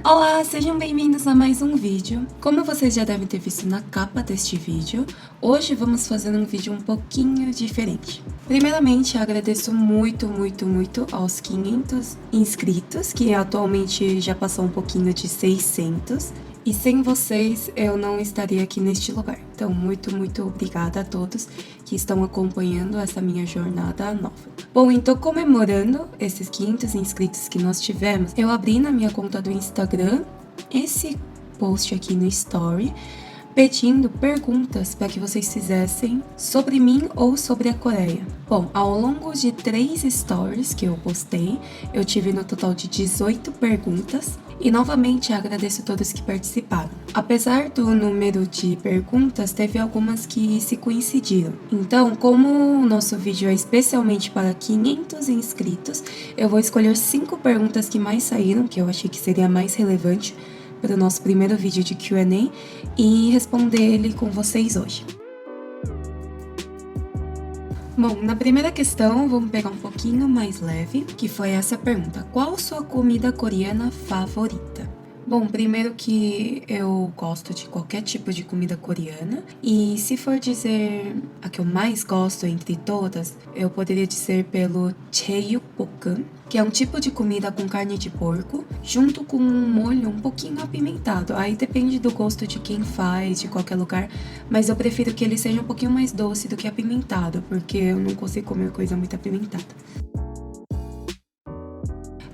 Olá, sejam bem-vindos a mais um vídeo. Como vocês já devem ter visto na capa deste vídeo, hoje vamos fazer um vídeo um pouquinho diferente. Primeiramente, agradeço muito aos 500 inscritos, que atualmente já passou um pouquinho de 600. E sem vocês, eu não estaria aqui neste lugar. Então, muito obrigada a todos que estão acompanhando essa minha jornada nova. Bom, então, comemorando esses 500 inscritos que nós tivemos, eu abri na minha conta do Instagram esse post aqui no Story, pedindo perguntas para que vocês fizessem sobre mim ou sobre a Coreia. Bom, ao longo de 3 stories que eu postei, eu tive no total de 18 perguntas. E novamente agradeço a todos que participaram. Apesar do número de perguntas, teve algumas que se coincidiram. Então, como o nosso vídeo é especialmente para 500 inscritos, eu vou escolher 5 perguntas que mais saíram, que eu achei que seria mais relevante para o nosso primeiro vídeo de Q&A e responder ele com vocês hoje. Bom, na primeira questão, vamos pegar um pouquinho mais leve, que foi essa pergunta. Qual sua comida coreana favorita? Bom, primeiro que eu gosto de qualquer tipo de comida coreana, e se for dizer a que eu mais gosto entre todas, eu poderia dizer pelo Cheeukbokkeum, que é um tipo de comida com carne de porco, junto com um molho um pouquinho apimentado. Aí depende do gosto de quem faz, de qualquer lugar, mas eu prefiro que ele seja um pouquinho mais doce do que apimentado, porque eu não consigo comer coisa muito apimentada.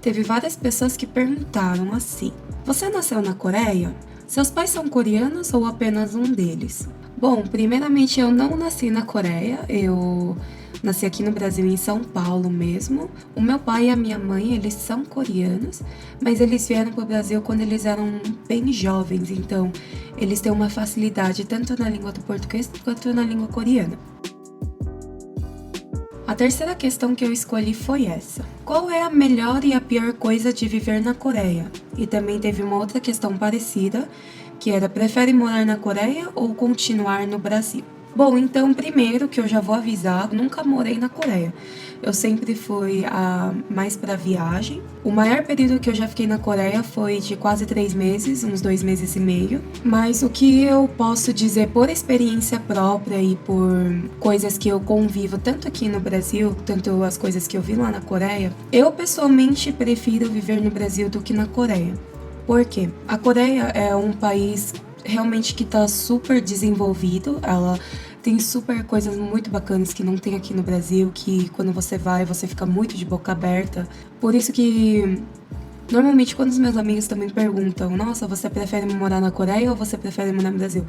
Teve várias pessoas que perguntaram assim: você nasceu na Coreia? Seus pais são coreanos ou apenas um deles? Bom, primeiramente eu não nasci na Coreia, eu nasci aqui no Brasil, em São Paulo mesmo. O meu pai e a minha mãe, eles são coreanos, mas eles vieram para o Brasil quando eles eram bem jovens, então eles têm uma facilidade tanto na língua do português quanto na língua coreana. A terceira questão que eu escolhi foi essa: qual é a melhor e a pior coisa de viver na Coreia? E também teve uma outra questão parecida, que era: prefere morar na Coreia ou continuar no Brasil? Bom, então primeiro que eu já vou avisar, nunca morei na Coreia. Eu sempre fui mais para viagem. O maior período que eu já fiquei na Coreia foi de quase 3 meses, uns 2 meses e meio. Mas o que eu posso dizer por experiência própria e por coisas que eu convivo, tanto aqui no Brasil, tanto as coisas que eu vi lá na Coreia, eu pessoalmente prefiro viver no Brasil do que na Coreia. Por quê? A Coreia é um país realmente que tá super desenvolvido, ela tem super coisas muito bacanas que não tem aqui no Brasil, que quando você vai, você fica muito de boca aberta. Por isso que normalmente quando os meus amigos também perguntam: nossa, você prefere morar na Coreia ou você prefere morar no Brasil?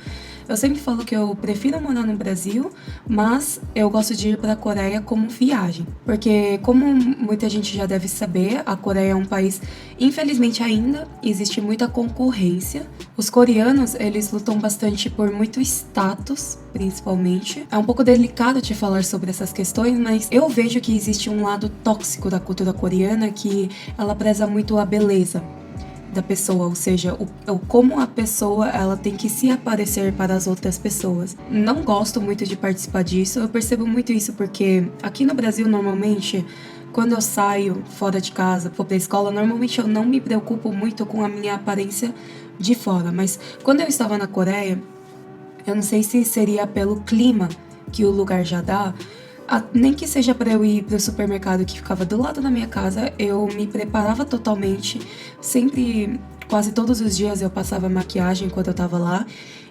Eu sempre falo que eu prefiro morar no Brasil, mas eu gosto de ir para a Coreia como viagem. Porque, como muita gente já deve saber, a Coreia é um país, infelizmente ainda, existe muita concorrência. Os coreanos, eles lutam bastante por muito status, principalmente. É um pouco delicado de falar sobre essas questões, mas eu vejo que existe um lado tóxico da cultura coreana, que ela preza muito a beleza da pessoa, ou seja, como a pessoa ela tem que se aparecer para as outras pessoas. Não gosto muito de participar disso, eu percebo muito isso porque aqui no Brasil, normalmente, quando eu saio fora de casa, vou pra escola, normalmente eu não me preocupo muito com a minha aparência de fora, mas quando eu estava na Coreia, eu não sei se seria pelo clima que o lugar já dá, nem que seja para eu ir pro supermercado que ficava do lado da minha casa, eu me preparava totalmente. Sempre, quase todos os dias eu passava maquiagem enquanto eu tava lá.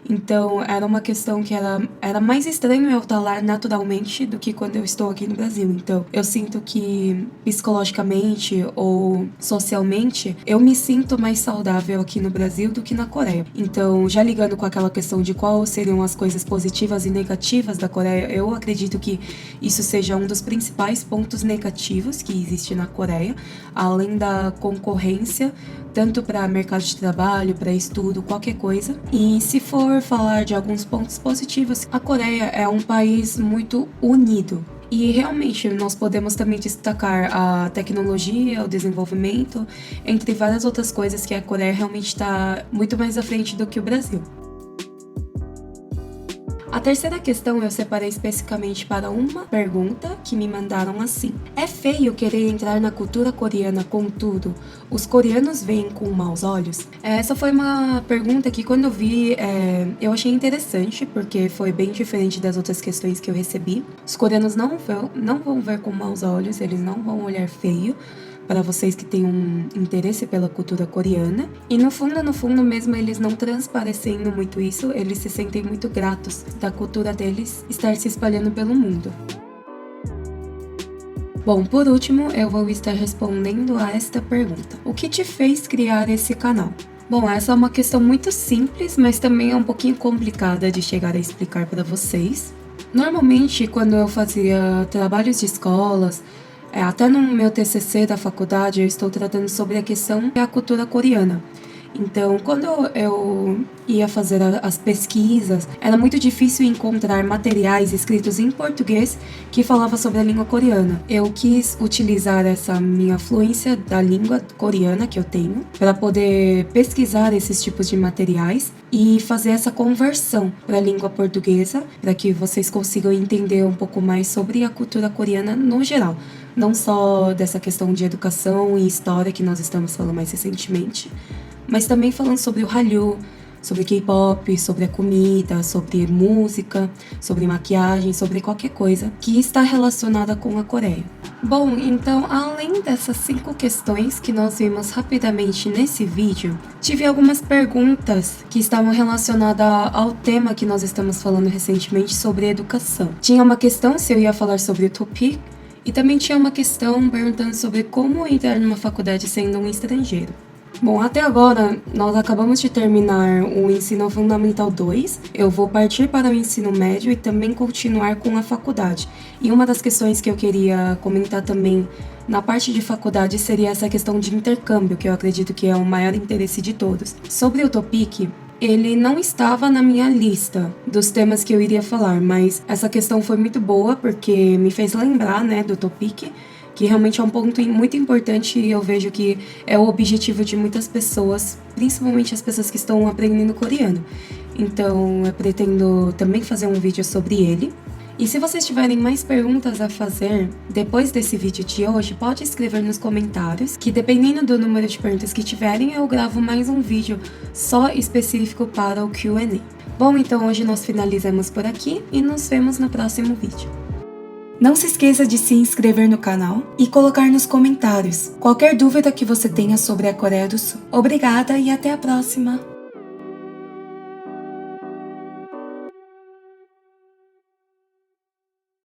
Então era uma questão que era mais estranho eu estar lá naturalmente do que quando eu estou aqui no Brasil. Então eu sinto que psicologicamente ou socialmente eu me sinto mais saudável aqui no Brasil do que na Coreia. Então, já ligando com aquela questão de quais seriam as coisas positivas e negativas da Coreia, eu acredito que isso seja um dos principais pontos negativos que existe na Coreia, além da concorrência, tanto para mercado de trabalho, para estudo, qualquer coisa. E se for falar de alguns pontos positivos, a Coreia é um país muito unido. E realmente nós podemos também destacar a tecnologia, o desenvolvimento, entre várias outras coisas que a Coreia realmente está muito mais à frente do que o Brasil. A terceira questão eu separei especificamente para uma pergunta que me mandaram assim: é feio querer entrar na cultura coreana, contudo, os coreanos veem com maus olhos? Essa foi uma pergunta que quando eu vi, eu achei interessante, porque foi bem diferente das outras questões que eu recebi. Os coreanos não vão ver com maus olhos, eles não vão olhar feio para vocês que têm um interesse pela cultura coreana. E no fundo mesmo, eles não transparecendo muito isso, eles se sentem muito gratos da cultura deles estar se espalhando pelo mundo. Bom, por último, eu vou estar respondendo a esta pergunta: o que te fez criar esse canal? Bom, essa é uma questão muito simples, mas também é um pouquinho complicada de chegar a explicar para vocês. Normalmente, quando eu fazia trabalhos de escolas, até no meu TCC da faculdade, eu estou tratando sobre a questão da cultura coreana. Então, quando eu ia fazer as pesquisas, era muito difícil encontrar materiais escritos em português que falavam sobre a língua coreana. Eu quis utilizar essa minha fluência da língua coreana que eu tenho para poder pesquisar esses tipos de materiais e fazer essa conversão para a língua portuguesa, para que vocês consigam entender um pouco mais sobre a cultura coreana no geral. Não só dessa questão de educação e história que nós estamos falando mais recentemente, mas também falando sobre o Hallyu, sobre K-pop, sobre a comida, sobre música, sobre maquiagem, sobre qualquer coisa que está relacionada com a Coreia. Bom, então, além dessas 5 questões que nós vimos rapidamente nesse vídeo, tive algumas perguntas que estavam relacionadas ao tema que nós estamos falando recentemente sobre educação. Tinha uma questão se eu ia falar sobre o Topic, e também tinha uma questão perguntando sobre como entrar numa faculdade sendo um estrangeiro. Bom, até agora nós acabamos de terminar o Ensino Fundamental 2, eu vou partir para o ensino médio e também continuar com a faculdade. E uma das questões que eu queria comentar também na parte de faculdade seria essa questão de intercâmbio, que eu acredito que é o maior interesse de todos. Sobre o Topic, ele não estava na minha lista dos temas que eu iria falar, mas essa questão foi muito boa porque me fez lembrar, do Topic, que realmente é um ponto muito importante e eu vejo que é o objetivo de muitas pessoas, principalmente as pessoas que estão aprendendo coreano. Então, eu pretendo também fazer um vídeo sobre ele. E se vocês tiverem mais perguntas a fazer depois desse vídeo de hoje, pode escrever nos comentários, que dependendo do número de perguntas que tiverem, eu gravo mais um vídeo só específico para o Q&A. Bom, então hoje nós finalizamos por aqui e nos vemos no próximo vídeo. Não se esqueça de se inscrever no canal e colocar nos comentários qualquer dúvida que você tenha sobre a Coreia do Sul. Obrigada e até a próxima!